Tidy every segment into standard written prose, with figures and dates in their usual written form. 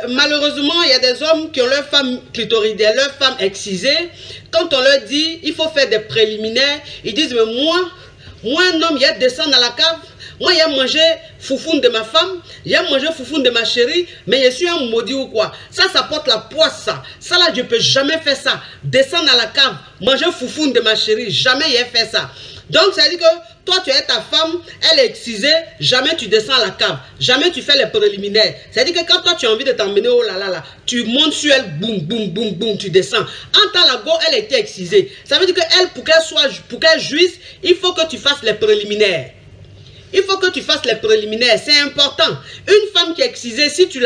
Malheureusement, il y a des hommes qui ont leur femme clitoridienne, leur femme excisée. Quand on leur dit, il faut faire des préliminaires, ils disent, mais moi un homme, il y a descendre dans la cave. Moi, il y a mangé foufoune de ma femme, il y a mangé foufoune de ma chérie, mais je suis un maudit ou quoi. Ça porte la poisse, ça. Ça là, je ne peux jamais faire ça. Descendre dans la cave, manger foufoune de ma chérie, jamais il a fait ça. Donc, ça veut dire que toi, tu es ta femme, elle est excisée, jamais tu descends à la cave, jamais tu fais les préliminaires. C'est-à-dire que quand toi, tu as envie de t'emmener, oh là là là, tu montes sur elle, boum, boum, boum, boum, tu descends. En temps, la go, elle était excisée. Ça veut dire qu'elle, pour qu'elle jouisse, il faut que tu fasses les préliminaires. Il faut que tu fasses les préliminaires, c'est important. Une femme qui est excisée, si tu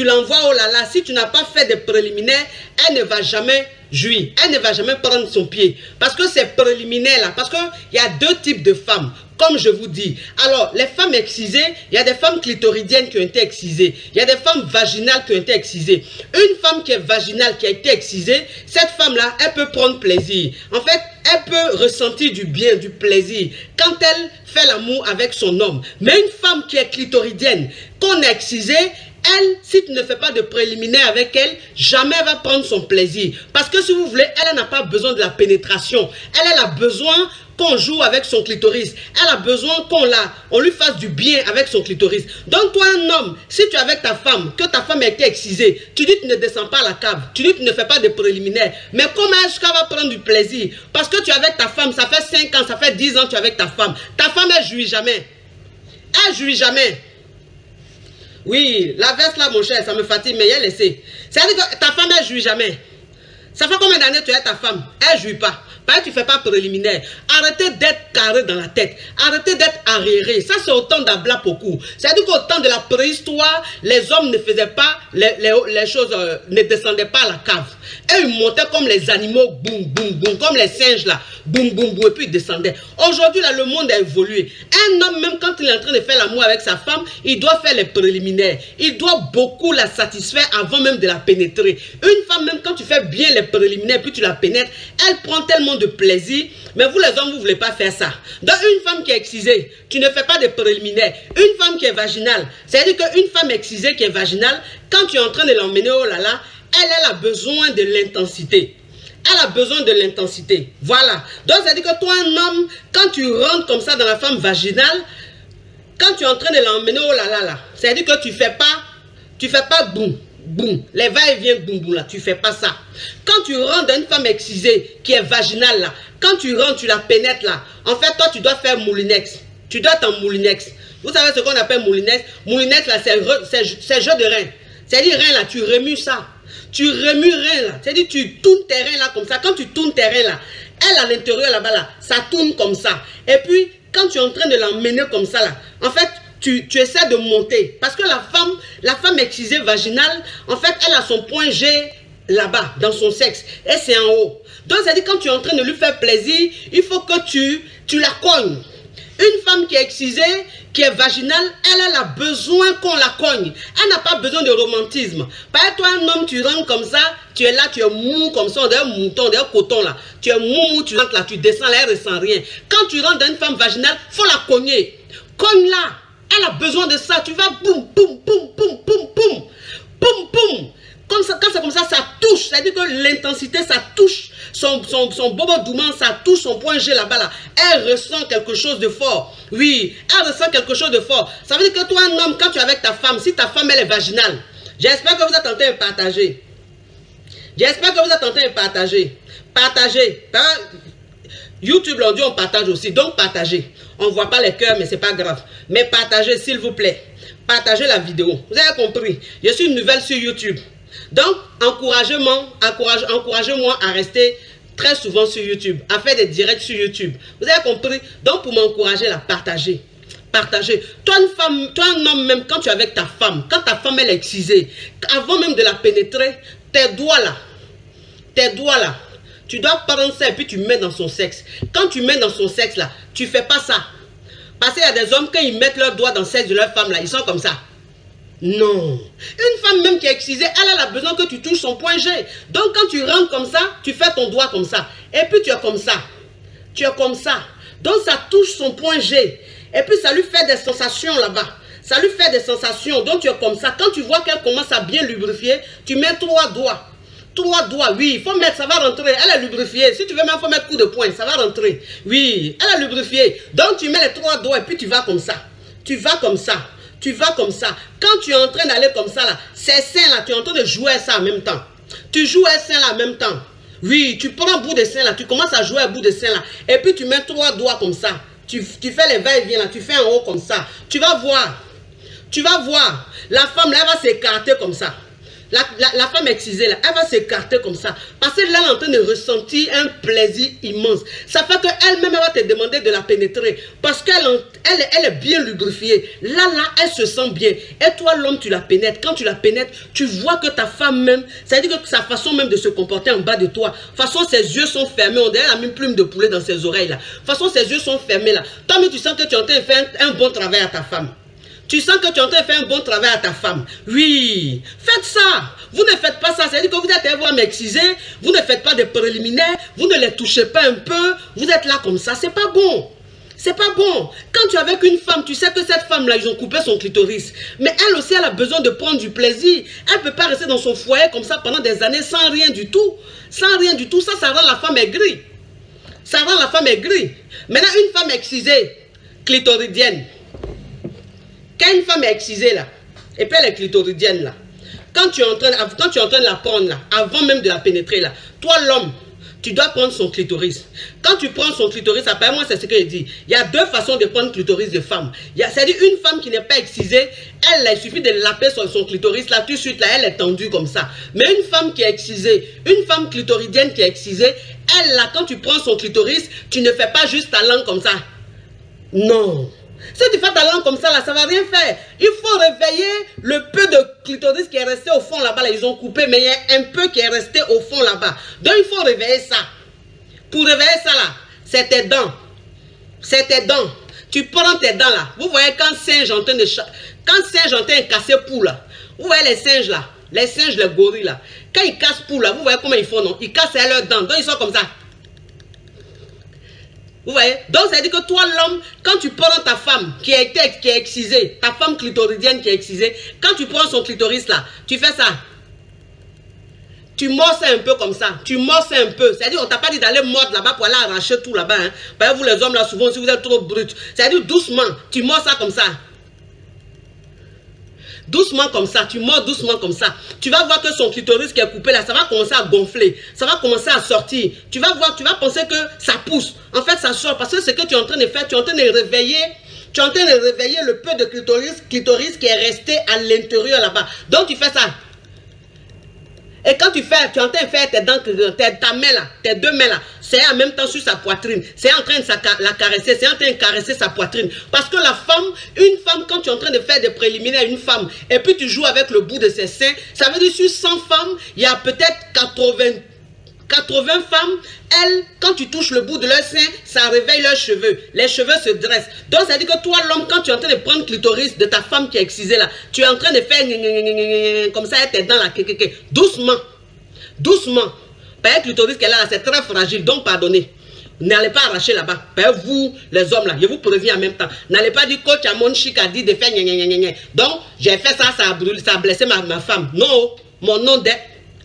l'envoies, oh là là, si tu n'as pas fait de préliminaires, elle ne va jamais jouir. Elle ne va jamais prendre son pied. Parce que ces préliminaires-là, parce qu'il y a deux types de femmes, comme je vous dis. Alors, les femmes excisées, il y a des femmes clitoridiennes qui ont été excisées. Il y a des femmes vaginales qui ont été excisées. Une femme qui est vaginale, qui a été excisée, cette femme-là, elle peut prendre plaisir. En fait, elle peut ressentir du bien, du plaisir, quand elle fait l'amour avec son homme. Mais une femme qui est clitoridienne, qu'on a excisée, elle, si tu ne fais pas de préliminaire avec elle, jamais elle va prendre son plaisir. Parce que si vous voulez, elle n'a pas besoin de la pénétration. Elle a besoin qu'on joue avec son clitoris. Elle a besoin qu'on lui fasse du bien avec son clitoris. Donc toi, un homme, si tu es avec ta femme, que ta femme a été excisée, tu dis que tu ne descends pas à la cave, tu dis que tu ne fais pas de préliminaire. Mais comment est-ce qu'elle va prendre du plaisir? Parce que tu es avec ta femme, ça fait 5 ans, ça fait 10 ans que tu es avec ta femme. Ta femme, elle jouit jamais. Elle jouit jamais. Oui, la veste là, mon cher, ça me fatigue, mais elle essaie. C'est-à-dire que ta femme, elle jouit jamais. Ça fait combien d'années tu es ta femme? Elle jouit pas. Parce que tu ne fais pas préliminaire. Arrêtez d'être carré dans la tête. Arrêtez d'être arriéré. Ça, c'est autant d'abla beaucoup. C'est-à-dire qu'au temps de la préhistoire, les hommes ne faisaient pas, les choses ne descendaient pas à la cave. Et ils montaient comme les animaux, boum, boum, boum, comme les singes là, boum, boum, boum, et puis ils descendaient. Aujourd'hui, là, le monde a évolué. Un homme, même quand il est en train de faire l'amour avec sa femme, il doit faire les préliminaires. Il doit beaucoup la satisfaire avant même de la pénétrer. Une femme, même quand tu fais bien les préliminaires, puis tu la pénètres, elle prend tellement de plaisir, mais vous les hommes, vous ne voulez pas faire ça. Donc une femme qui est excisée, tu ne fais pas de préliminaires. Une femme qui est vaginale, c'est-à-dire qu'une femme excisée qui est vaginale, quand tu es en train de l'emmener, oh là là, elle a besoin de l'intensité. Elle a besoin de l'intensité. Voilà. Donc c'est-à-dire que toi, un homme, quand tu rentres comme ça dans la femme vaginale, quand tu es en train de l'emmener, oh là là là, c'est-à-dire que tu fais pas boum. Boum, les va-et-vient boum boum là, tu fais pas ça. Quand tu rentres dans une femme excisée qui est vaginale là, quand tu rentres, tu la pénètres là, en fait toi tu dois faire moulinex. Tu dois t'en moulinex. Vous savez ce qu'on appelle moulinex? Moulinex là, c'est jeu de rein. C'est-à-dire rein là, tu remues ça. Tu remues rein là. C'est-à-dire tu tournes tes reins là comme ça. Quand tu tournes tes reins là, elle à l'intérieur là-bas là, ça tourne comme ça. Et puis quand tu es en train de l'emmener comme ça là, en fait, tu essaies de monter. Parce que la femme excisée vaginale, en fait, elle a son point G là-bas, dans son sexe. Et c'est en haut. Donc, c'est-à-dire quand tu es en train de lui faire plaisir, il faut que tu la cognes. Une femme qui est excisée, qui est vaginale, elle a besoin qu'on la cogne. Elle n'a pas besoin de romantisme. Par exemple, toi, un homme, tu rentres comme ça, tu es là, tu es mou comme ça, on dirait un mouton, on dirait un coton là. Tu es mou, tu rentres là, tu descends là, elle ne ressent rien. Quand tu rentres dans une femme vaginale, il faut la cogner. Cogne-la. Elle a besoin de ça. Tu vas boum, boum, boum, boum, boum, boum, boum, boum. Comme ça, quand c'est comme ça, ça touche. C'est-à-dire que l'intensité, ça touche son bobo doumant, ça touche son point G là-bas. Là. Elle ressent quelque chose de fort. Oui, elle ressent quelque chose de fort. Ça veut dire que toi, un homme, quand tu es avec ta femme, si ta femme, elle est vaginale, j'espère que vous êtes en train de partager. J'espère que vous êtes en train de partager. Partagez. YouTube, on dit on partage aussi. Donc, partagez. On ne voit pas les cœurs, mais ce n'est pas grave. Mais partagez, s'il vous plaît. Partagez la vidéo. Vous avez compris. Je suis nouvelle sur YouTube. Donc, encouragez-moi à rester très souvent sur YouTube, à faire des directs sur YouTube. Vous avez compris? Donc, pour m'encourager, là, partagez. Partagez. Toi, une femme, toi, un homme, même quand tu es avec ta femme, quand ta femme, elle est excisée, avant même de la pénétrer, tes doigts là, tu dois prendre ça et puis tu mets dans son sexe. Quand tu mets dans son sexe là, tu ne fais pas ça. Parce qu'il y a des hommes, quand ils mettent leurs doigts dans le sexe de leur femme là, ils sont comme ça. Non. Une femme même qui est excisée, elle a besoin que tu touches son point G. Donc quand tu rentres comme ça, tu fais ton doigt comme ça. Et puis tu es comme ça. Tu es comme ça. Donc ça touche son point G. Et puis ça lui fait des sensations là-bas. Ça lui fait des sensations. Donc tu es comme ça. Quand tu vois qu'elle commence à bien lubrifier, tu mets 3 doigts. 3 doigts, oui, il faut mettre, ça va rentrer. Elle est lubrifiée. Si tu veux même, il faut mettre coup de poing, ça va rentrer. Oui, elle est lubrifiée. Donc tu mets les 3 doigts et puis tu vas comme ça. Tu vas comme ça. Tu vas comme ça. Quand tu es en train d'aller comme ça, là, ces seins là, tu es en train de jouer à ça en même temps. Tu joues à ça là en même temps. Oui, tu prends un bout de sein là, tu commences à jouer à bout de sein là. Et puis tu mets 3 doigts comme ça. Tu fais les va-et-vient là, tu fais en haut comme ça. Tu vas voir. Tu vas voir. La femme là, elle va s'écarter comme ça. La femme excisée là, elle va s'écarter comme ça. Parce que là, elle est en train de ressentir un plaisir immense. Ça fait qu'elle-même, elle va te demander de la pénétrer. Parce qu'elle est bien lubrifiée. Là, elle se sent bien. Et toi, l'homme, tu la pénètres. Quand tu la pénètres, tu vois que ta femme même, ça veut dire que sa façon même de se comporter en bas de toi, façon ses yeux sont fermés. On dirait elle a mis une plume de poulet dans ses oreilles là. Façon ses yeux sont fermés là. Toi, mais tu sens que tu es en train de faire un bon travail à ta femme. Tu sens que tu es en train de faire un bon travail à ta femme. Oui, faites ça. Vous ne faites pas ça. C'est-à-dire que vous êtes allé voir m'exciser. Vous ne faites pas de préliminaires. Vous ne les touchez pas un peu. Vous êtes là comme ça. C'est pas bon. C'est pas bon. Quand tu es avec une femme, tu sais que cette femme-là, ils ont coupé son clitoris. Mais elle aussi, elle a besoin de prendre du plaisir. Elle ne peut pas rester dans son foyer comme ça pendant des années sans rien du tout. Sans rien du tout. Ça rend la femme aigrie. Ça rend la femme aigrie. Maintenant, une femme excisée, clitoridienne. Quand une femme est excisée là, et puis elle est clitoridienne là, quand tu es en train de la prendre là, avant même de la pénétrer là, toi l'homme, tu dois prendre son clitoris. Quand tu prends son clitoris, après moi c'est ce que je dis, il y a 2 façons de prendre le clitoris de femme. C'est-à-dire une femme qui n'est pas excisée, elle, il suffit de laper sur son clitoris là, tout de suite là, elle est tendue comme ça. Mais une femme qui est excisée, une femme clitoridienne qui est excisée, elle là, quand tu prends son clitoris, tu ne fais pas juste ta langue comme ça. Non. Si tu fais ta langue comme ça, là, ça ne va rien faire. Il faut réveiller le peu de clitoris qui est resté au fond là-bas. Là, ils ont coupé, mais il y a un peu qui est resté au fond là-bas. Donc, il faut réveiller ça. Pour réveiller ça, là, c'est tes dents. C'est tes dents. Tu prends tes dents, là. Vous voyez quand singe en train de... Quand singe en train de casser poule, là. Vous voyez les singes, là. Les singes, les gorilles, là. Quand ils cassent poule, là, vous voyez comment ils font, non? Ils cassent leurs dents. Donc, ils sont comme ça. Vous voyez? Donc, ça veut dire que toi, l'homme, quand tu prends ta femme qui est excisée, ta femme clitoridienne qui est excisée, quand tu prends son clitoris là, tu fais ça. Tu mords ça un peu comme ça. Tu mords ça un peu. C'est-à-dire, on t'a pas dit d'aller mordre là-bas pour aller arracher tout là-bas. Hein. Parce que vous, les hommes, là, souvent, si vous êtes trop bruts, c'est-à-dire doucement, tu mords ça comme ça. Doucement comme ça, tu mords doucement comme ça. Tu vas voir que son clitoris qui est coupé là, ça va commencer à gonfler. Ça va commencer à sortir. Tu vas voir, tu vas penser que ça pousse. En fait, ça sort parce que ce que tu es en train de faire, tu es en train de réveiller. Tu es en train de réveiller le peu de clitoris qui est resté à l'intérieur là-bas. Donc, tu fais ça. Et quand tu es en train de faire tes dents, ta main là, tes 2 mains là, c'est en même temps sur sa poitrine. C'est en train de la caresser, c'est en train de caresser sa poitrine. Parce que la femme, une femme, quand tu es en train de faire des préliminaires à une femme, et puis tu joues avec le bout de ses seins, ça veut dire sur 100 femmes, il y a peut-être 80 femmes, elles, quand tu touches le bout de leurs seins, ça réveille leurs cheveux. Les cheveux se dressent. Donc, ça veut dire que toi, l'homme, quand tu es en train de prendre le clitoris de ta femme qui est excisée là, tu es en train de faire comme ça, tes dents là, doucement. Doucement. Parce que le clitoris qu'elle a là, c'est très fragile. Donc, pardonnez. N'allez pas arracher là-bas. Parce que vous, les hommes là, je vous préviens en même temps. N'allez pas dire coach à mon chic a dit de faire donc, j'ai fait ça, ça a brûlé, ça a blessé ma femme. Non, mon nom d'être.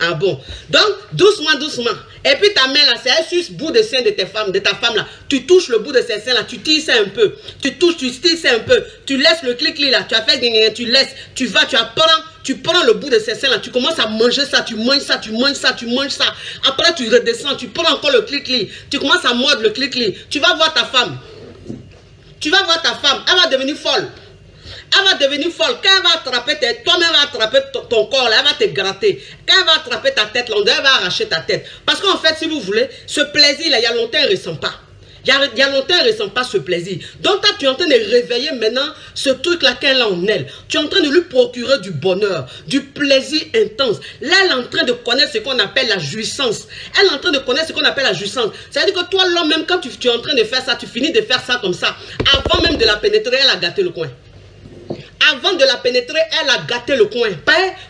Ah bon. Donc, doucement, doucement. Et puis ta main là, c'est sur le bout de sein de ta femme là. Tu touches le bout de ses seins là, tu tires ça un peu. Tu touches, tu tires ça un peu. Tu laisses le clic-clic là, tu as fait, tu laisses, tu vas, tu prends le bout de ses seins là, tu commences à manger ça, tu manges ça, tu manges ça, tu manges ça. Après tu redescends, tu prends encore le clic-clic. Tu commences à mordre le clic-clic. Tu vas voir ta femme. Tu vas voir ta femme, elle va devenir folle. Elle va devenir folle. Quand elle va attraper toi-même, va attraper ton corps, là, elle va te gratter. Quand elle va attraper ta tête, là, elle va arracher ta tête. Parce qu'en fait, si vous voulez, ce plaisir-là, il y a longtemps, elle ne ressent pas. Il y a longtemps, elle ne ressent pas ce plaisir. Donc, toi, tu es en train de réveiller maintenant ce truc-là qu'elle a en elle. Tu es en train de lui procurer du bonheur, du plaisir intense. Là, elle est en train de connaître ce qu'on appelle la jouissance. Elle est en train de connaître ce qu'on appelle la jouissance. C'est-à-dire que toi, l'homme, même quand tu es en train de faire ça, tu finis de faire ça comme ça. Avant même de la pénétrer, elle a gâté le coin. Avant de la pénétrer, elle a gâté le coin.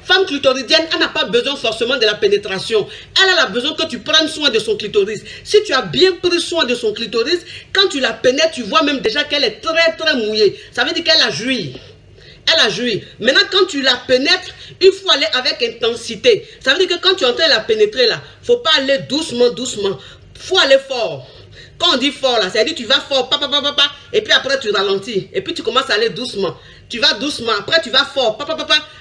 Femme clitoridienne, elle n'a pas besoin forcément de la pénétration. Elle a besoin que tu prennes soin de son clitoris. Si tu as bien pris soin de son clitoris, quand tu la pénètres, tu vois même déjà qu'elle est très très mouillée. Ça veut dire qu'elle a joui. Elle a joui. Maintenant, quand tu la pénètres, il faut aller avec intensité. Ça veut dire que quand tu es en train de la pénétrer là, il ne faut pas aller doucement, doucement. Il faut aller fort. Quand on dit fort là, c'est-à-dire tu vas fort, et puis après tu ralentis. Et puis tu commences à aller doucement. Tu vas doucement, après tu vas fort,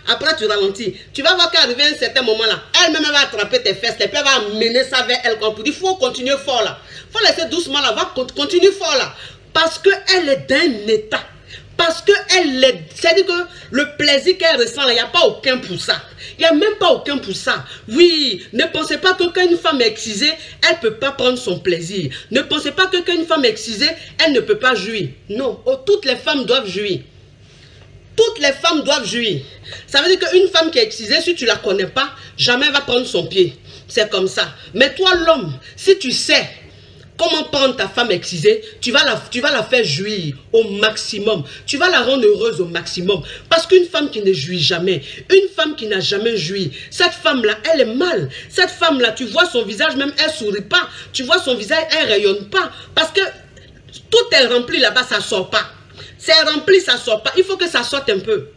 après tu ralentis. Tu vas voir qu'arriver à un certain moment là, elle-même va attraper tes fesses, et puis elle va amener ça vers elle. Il faut continuer fort là. Il faut laisser doucement là, continue fort là. Parce qu'elle est d'un état. Parce qu'elle est, c'est-à-dire que le plaisir qu'elle ressent là, il n'y a pas aucun pour ça. Il n'y a même pas aucun pour ça. Oui, ne pensez pas que quand une femme est excisée, elle ne peut pas prendre son plaisir. Ne pensez pas que quand une femme est excisée, elle ne peut pas jouir. Non, toutes les femmes doivent jouir. Toutes les femmes doivent jouir. Ça veut dire qu'une femme qui est excisée, si tu ne la connais pas, jamais elle va prendre son pied. C'est comme ça. Mais toi, l'homme, si tu sais comment prendre ta femme excisée, tu vas la faire jouir au maximum. Tu vas la rendre heureuse au maximum. Parce qu'une femme qui ne jouit jamais, une femme qui n'a jamais joui, cette femme-là, elle est mal. Cette femme-là, tu vois son visage, même elle ne sourit pas. Tu vois son visage, elle ne rayonne pas. Parce que tout est rempli là-bas, ça ne sort pas. C'est rempli, ça ne sort pas. Il faut que ça sorte un peu.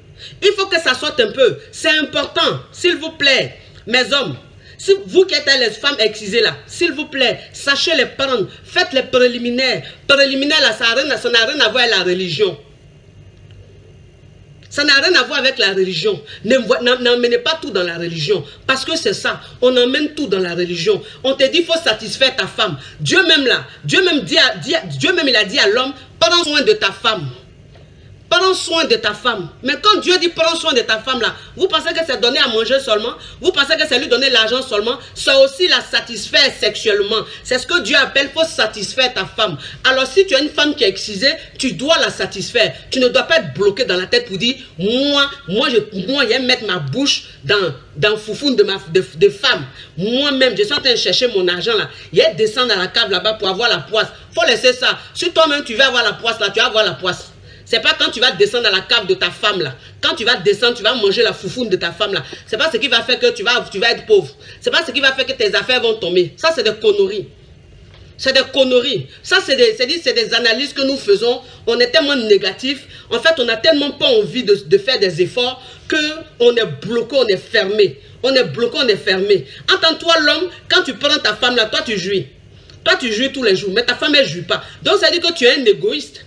Il faut que ça sorte un peu. C'est important, s'il vous plaît, mes hommes. Si vous qui êtes les femmes excisées là, s'il vous plaît, sachez les prendre. Faites les préliminaires. Préliminaires là, ça n'a rien à voir avec la religion. Ça n'a rien à voir avec la religion. N'emmenez pas tout dans la religion. Parce que c'est ça. On emmène tout dans la religion. On te dit qu'il faut satisfaire ta femme. Dieu même là, Dieu même il a dit à l'homme, prends soin de ta femme. Prends soin de ta femme. Mais quand Dieu dit prends soin de ta femme là, vous pensez que c'est donner à manger seulement? Vous pensez que c'est lui donner l'argent seulement? C'est aussi la satisfaire sexuellement. C'est ce que Dieu appelle, faut satisfaire ta femme. Alors si tu as une femme qui est excisée, tu dois la satisfaire. Tu ne dois pas être bloqué dans la tête pour dire, moi, j'aime mettre ma bouche dans foufoune de femme. Moi-même, je suis en train de chercher mon argent là. Il y a descendre dans la cave là-bas pour avoir la poisse. Faut laisser ça. Si toi-même tu veux avoir la poisse là, tu vas avoir la poisse. C'est pas quand tu vas descendre dans la cave de ta femme là. Quand tu vas descendre, tu vas manger la foufoune de ta femme là. C'est pas ce qui va faire que tu vas être pauvre. C'est pas ce qui va faire que tes affaires vont tomber. Ça, c'est des conneries. C'est des conneries. Ça, c'est des analyses que nous faisons. On est tellement négatif. En fait, on n'a tellement pas envie de faire des efforts qu'on est bloqué, on est fermé. On est bloqué, on est fermé. Entends-toi, l'homme, quand tu prends ta femme là, toi, tu jouis. Toi, tu jouis tous les jours. Mais ta femme, elle ne jouit pas. Donc, ça veut dire que tu es un égoïste.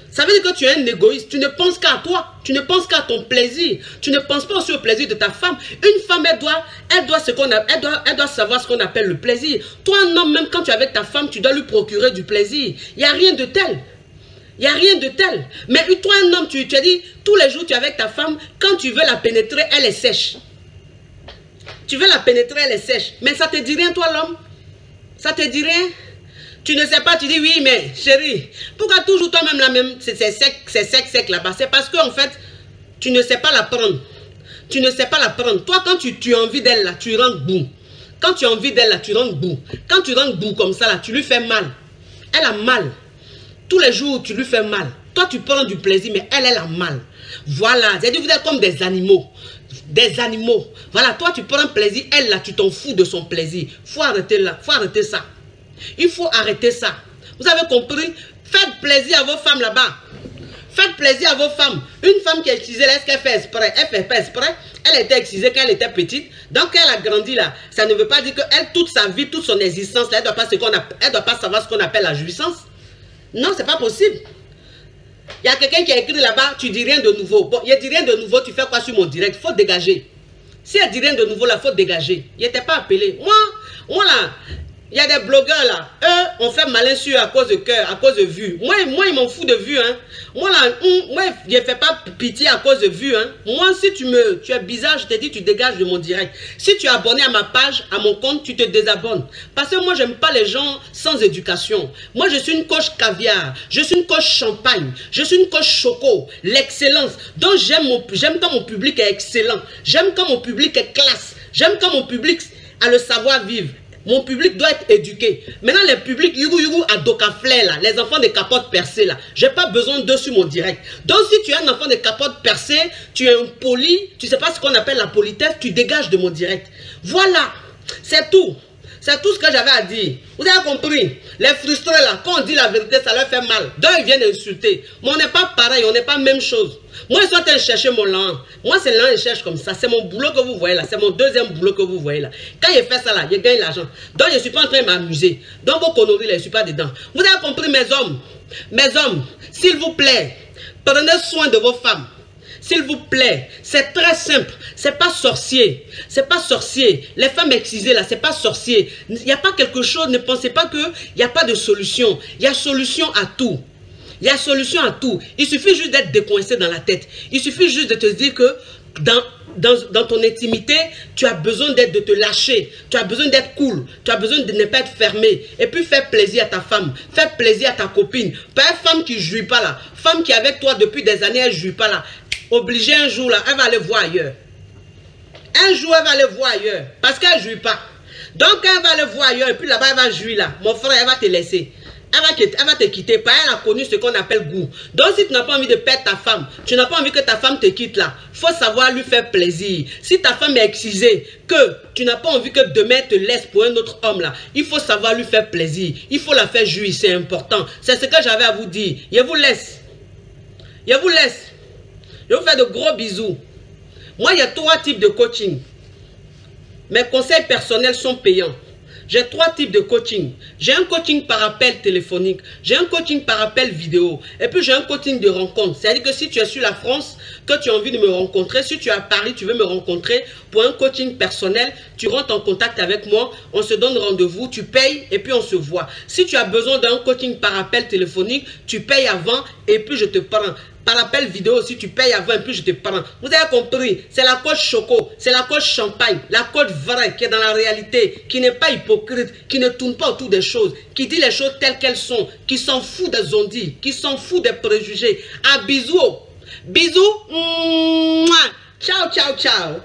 Ça veut dire que tu es un égoïste. Tu ne penses qu'à toi. Tu ne penses qu'à ton plaisir. Tu ne penses pas aussi au plaisir de ta femme. Une femme, elle doit savoir ce qu'on appelle le plaisir. Toi, un homme, même quand tu es avec ta femme, tu dois lui procurer du plaisir. Il n'y a rien de tel. Il n'y a rien de tel. Mais toi, un homme, tu as dit, tous les jours, tu es avec ta femme. Quand tu veux la pénétrer, elle est sèche. Tu veux la pénétrer, elle est sèche. Mais ça te dit rien, toi, l'homme? Ça te dit rien? Tu ne sais pas, tu dis oui, mais chérie, pourquoi toujours toi-même la même, c'est sec là-bas? C'est parce qu'en fait, tu ne sais pas la prendre. Tu ne sais pas la prendre. Toi, quand tu as envie d'elle là, tu rentres bout. Quand tu as envie d'elle là, tu rentres bout. Quand tu rentres bout comme ça là, tu lui fais mal. Elle a mal. Tous les jours, tu lui fais mal. Toi, tu prends du plaisir, mais elle a mal. Voilà, c'est-à-dire vous êtes comme des animaux. Des animaux. Voilà, toi, tu prends plaisir, elle là, tu t'en fous de son plaisir. Faut arrêter là, faut arrêter ça. Il faut arrêter ça. Vous avez compris? Faites plaisir à vos femmes là-bas. Faites plaisir à vos femmes. Une femme qui est excisée, est-ce qu'elle fait exprès? Elle fait pas exprès. Elle était excisée quand elle était petite. Donc elle a grandi là. Ça ne veut pas dire qu'elle, toute sa vie, toute son existence, là, elle ne doit pas savoir ce qu'on appelle la jouissance. Non, c'est pas possible. Il y a quelqu'un qui a écrit là-bas, tu dis rien de nouveau. Bon, il dit rien de nouveau, tu fais quoi sur mon direct? Il faut dégager. Si elle dit rien de nouveau, là, il faut dégager. Il n'était pas appelé. Moi là, il y a des blogueurs là, eux, on fait malin sur à cause de cœur, à cause de vues. Moi ils m'en fous de vues, hein. Moi là, je ne fais pas pitié à cause de vues, hein. Moi, si tu es bizarre, je te dis, tu dégages de mon direct. Si tu es abonné à ma page, à mon compte, tu te désabonnes. Parce que moi, j'aime pas les gens sans éducation. Moi, je suis une coach caviar, je suis une coach champagne, je suis une coach choco, l'excellence. Donc, j'aime quand mon public est excellent. J'aime quand mon public est classe. J'aime quand mon public a le savoir-vivre. Mon public doit être éduqué. Maintenant, les publics Yougou à Docaflé, là, les enfants de capotes percées, là, j'ai pas besoin d'eux sur mon direct. Donc, si tu es un enfant de capotes percées, tu es impoli, tu sais pas ce qu'on appelle la politesse, tu dégages de mon direct. Voilà, c'est tout. C'est tout ce que j'avais à dire. Vous avez compris? Les frustrés là, quand on dit la vérité, ça leur fait mal. Donc ils viennent insulter. Mais on n'est pas pareil, on n'est pas même chose. Moi, ils sont en train de chercher mon lan. Moi, c'est l'an, ils cherchent comme ça. C'est mon boulot que vous voyez là. C'est mon deuxième boulot que vous voyez là. Quand il fait ça là, il gagne l'argent. Donc je ne suis pas en train de m'amuser. Donc vos conneries là, je ne suis pas dedans. Vous avez compris, mes hommes? Mes hommes, s'il vous plaît, prenez soin de vos femmes. S'il vous plaît, c'est très simple. C'est pas sorcier. C'est pas sorcier. Les femmes excisées là, c'est pas sorcier. Il n'y a pas quelque chose, ne pensez pas qu'il n'y a pas de solution. Il y a solution à tout. Il y a solution à tout. Il suffit juste d'être décoincé dans la tête. Il suffit juste de te dire que dans ton intimité, tu as besoin de te lâcher. Tu as besoin d'être cool. Tu as besoin de ne pas être fermé. Et puis faire plaisir à ta femme. Faire plaisir à ta copine. Pas une femme qui ne jouit pas là. Femme qui est avec toi depuis des années, elle ne jouit pas là. Obligée un jour là, elle va aller voir ailleurs. Un jour, elle va aller voir ailleurs. Parce qu'elle ne jouit pas. Donc, elle va aller voir ailleurs. Et puis là-bas, elle va jouir là. Mon frère, elle va te laisser. Elle va te quitter. Pas elle a connu ce qu'on appelle goût. Donc, si tu n'as pas envie de perdre ta femme, tu n'as pas envie que ta femme te quitte là, il faut savoir lui faire plaisir. Si ta femme est excisée, que tu n'as pas envie que demain elle te laisse pour un autre homme là, il faut savoir lui faire plaisir. Il faut la faire jouir, c'est important. C'est ce que j'avais à vous dire. Je vous laisse. Je vous laisse. Je vous fais de gros bisous. Moi, il y a 3 types de coaching. Mes conseils personnels sont payants. J'ai 3 types de coaching. J'ai un coaching par appel téléphonique. J'ai un coaching par appel vidéo. Et puis j'ai un coaching de rencontre. C'est-à-dire que si tu es sur la France, que tu as envie de me rencontrer, si tu es à Paris, tu veux me rencontrer pour un coaching personnel, tu rentres en contact avec moi, on se donne rendez-vous, tu payes et puis on se voit. Si tu as besoin d'un coaching par appel téléphonique, tu payes avant et puis je te prends. Par appel vidéo aussi, tu payes avant et puis je te prends. Vous avez compris, c'est la coach choco, c'est la coach champagne, la coach vraie qui est dans la réalité, qui n'est pas hypocrite, qui ne tourne pas autour des choses, qui dit les choses telles qu'elles sont, qui s'en fout des ondits, qui s'en fout des préjugés. À bisous, bisous, ciao, ciao, ciao.